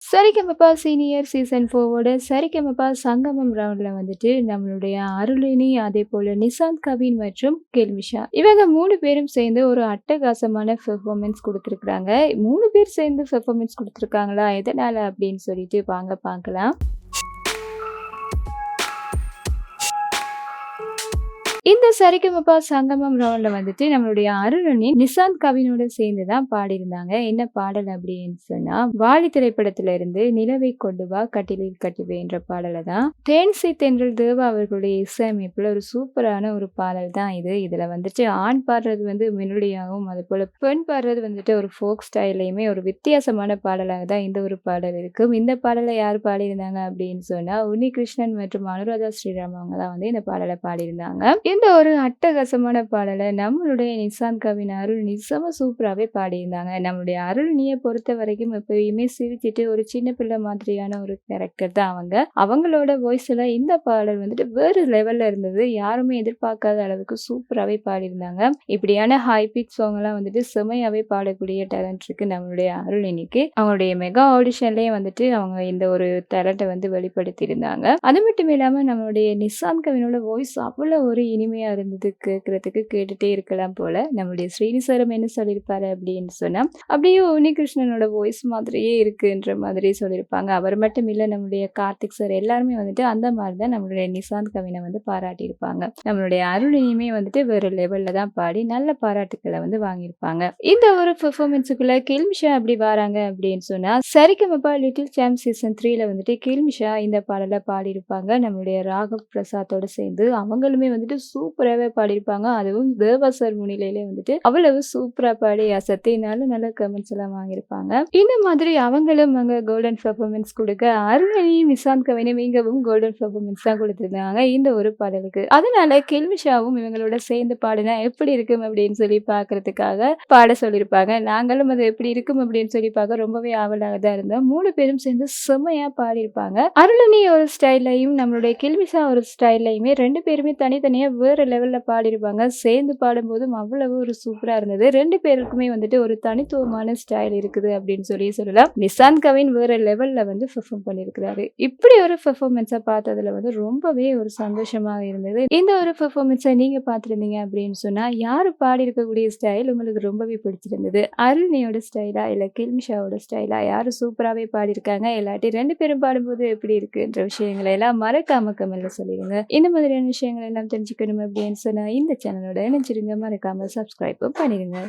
சரிகமப senior season 4 சரிகமப சங்கமம் ரவுண்ட்ல வந்துட்டு நம்மளுடைய அருளினி, அதேபோல நிசாந்த் கவின் மற்றும் கெல்மிஷா இவங்க 3 பேரும் சேர்ந்து ஒரு அட்டகாசமான பெர்ஃபார்மன்ஸ் குடுத்துருக்காங்க. 3 பேர் சேர்ந்து பெர்ஃபார்மன்ஸ் குடுத்துருக்காங்களா? எதனால அப்படின்னு சொல்லிட்டு வாங்க பார்க்கலாம். இந்த சரிகமப சங்கமம் ரவுண்ட்ல வந்துட்டு நம்மளுடைய அருணனி நிசாந்த் கவினோட சேர்ந்து தான் பாடியிருந்தாங்க. என்ன பாடல் அப்படின்னு சொன்னா, வாலி திரைப்படத்துல இருந்து நிலவை கொண்டு வா கட்டிலில் கட்டுவேன்ற பாடல தான் தேன்சி தென்றல் தேவா அவர்களுடைய இசையமைப்புல ஒரு சூப்பரான ஒரு பாடல் தான் இது. இதுல வந்துட்டு ஆண் பாடுறது வந்து மெலோடியாகவும், அதுபோல பெண் பாடுறது வந்துட்டு ஒரு ஃபோக் ஸ்டைல்லயுமே ஒரு வித்தியாசமான பாடலாக தான் இந்த ஒரு பாடல் இருக்கும். இந்த பாடலை யார் பாடியிருந்தாங்க அப்படின்னு சொன்னா, உன்னிகிருஷ்ணன் மற்றும் அனுராதா ஸ்ரீராம் அவங்க தான் வந்து இந்த பாடலை பாடியிருந்தாங்க. இந்த ஒரு அட்டகாசமான பாடல நம்மளுடைய நிசாந்த் கவின் அருள்நி செம சூப்பராவே பாடியிருந்தாங்க. நம்மளுடைய அருள்நிய பொறுத்தவரைக்கும் எப்பயுமே சிரிச்சுட்டு ஒரு சின்ன பிள்ளை மாதிரியான ஒரு கேரக்டர் தான் அவங்க. அவங்களோட வாய்ஸ்ல இந்த பாடல் வந்துட்டு வேறு லெவல்ல இருந்தது. யாருமே எதிர்பார்க்காத அளவுக்கு சூப்பராவே பாடியிருந்தாங்க. இப்படியான ஹை பிச் சாங்லாம் வந்துட்டு செமையாவே பாடக்கூடிய டேலண்ட் இருக்கு நம்மளுடைய அருள்நிக்கு. அவங்களுடைய மெகா ஆடிஷன்லயே வந்துட்டு அவங்க இந்த ஒரு டேலண்ட்ட வந்து வெளிப்படுத்தியிருந்தாங்க. அது மட்டும் இல்லாம நம்மளுடைய நிசாந்த் கவினோட வாய்ஸ் அவ்வளவு ஒரு இனிமையா இருந்தது. கேட்கறதுக்கு கேட்டுட்டே இருக்கலாம் போல. நம்மளுடைய ஸ்ரீனி சாரும் என்ன சொல்லியிருப்பாரு அப்படின்னு சொன்னா, அப்படியே உன்னிகிருஷ்ணனோட வாய்ஸ் மாதிரியே இருக்குன்ற மாதிரி சொல்லியிருப்பாங்க. அவர் மட்டும் இல்ல, நம்மளுடைய கார்த்திக் சார் எல்லாருமே வந்துட்டு அந்த மாதிரி தான் நம்மளுடைய நிசாந்த் கவினை வந்து பாராட்டியிருப்பாங்க. நம்மளுடைய அருளினியுமே வந்துட்டு வேற லெவல்ல தான் பாடி நல்ல பாராட்டுக்களை வந்து வாங்கியிருப்பாங்க. இந்த ஒரு பெர்ஃபார்மன்ஸுக்குள்ள கில்மிஷா எப்படி வராங்க அப்படின்னு சொன்னா, சரிகமப லிட்டில் சாம்ப் சீசன் 3ல வந்துட்டு கில்மிஷா இந்த பாடல பாடியிருப்பாங்க. நம்மளுடைய ராகவ் பிரசாத்தோட சேர்ந்து அவங்களுமே வந்துட்டு சூப்பராவே பாடியிருப்பாங்க. அதுவும் தேவா சார் முன்னிலையிலே வந்துட்டு அவ்வளவு சூப்பரா பாடி அசத்தி நல்ல கமெண்ட்ஸ் எல்லாம் வாங்கியிருப்பாங்க. இந்த மாதிரி அவங்களும் அங்க கோல்டன் பெர்ஃபார்மன்ஸ் கொடுக்க, அருணையும் நிசாந்த் கவினும் இங்கவும் கோல்டன் பெர்ஃபார்மன்ஸ் தான் கொடுத்திருந்தாங்க இந்த ஒரு பாடலுக்கு. அதனால கெல்மிஷாவும் இவங்களோட சேர்ந்து பாடினா எப்படி இருக்கும் அப்படின்னு சொல்லி பார்க்கறதுக்காக பாட சொல்லியிருப்பாங்க. நாங்களும் அது எப்படி இருக்கும் அப்படின்னு சொல்லி பார்க்க ரொம்பவே ஆவலாக தான் இருந்தோம். 3 பேரும் சேர்ந்து செம்மையா பாடியிருப்பாங்க. அருளனி ஒரு ஸ்டைல்லையும் நம்மளுடைய கெல்மிஷா ஒரு ஸ்டைல்லையுமே 2 பேருமே தனித்தனியா வேற லெவல்ல பாடியிருப்பாங்க. சேர்ந்து பாடும்போதும் அவ்வளவு ஒரு சூப்பரா இருந்தது. 2 பேருக்குமே வந்துட்டு ஒரு தனித்துவமான ஸ்டைல் இருக்குது அப்படின்னு சொல்லலாம். நிசாந்த் கவின் வேற லெவல்ல வந்து பெர்ஃபார்ம் பண்ணியிருக்கிறாரு. இப்படி ஒரு பெர்ஃபார்மன்ஸை பார்த்ததுல வந்து ரொம்பவே ஒரு சந்தோஷமா இருந்தது. இந்த ஒரு பெர்ஃபார்மன்ஸை நீங்க பார்த்துருந்தீங்க அப்படின்னு சொன்னா, யாரு பாடியிருக்கக்கூடிய ஸ்டைல் உங்களுக்கு ரொம்பவே பிடிச்சிருந்தது? அருண்ணியோட ஸ்டைலா, இல்ல கில்மிஷாவோட ஸ்டைலா? யாரு சூப்பராவே பாடியிருக்காங்க? இல்லாட்டி 2 பேரும் பாடும்போது எப்படி இருக்குன்ற விஷயங்களை எல்லாம் மறக்காம கமெண்ட்ல சொல்லிடுங்க. இந்த மாதிரியான விஷயங்கள் எல்லாம் தெரிஞ்சுக்கணும் அப்படின்னு சொன்னா இந்த சேனலோட இணைஞ்சிருங்க. மறக்காம சப்ஸ்கிரைபும் பண்ணிடுங்க.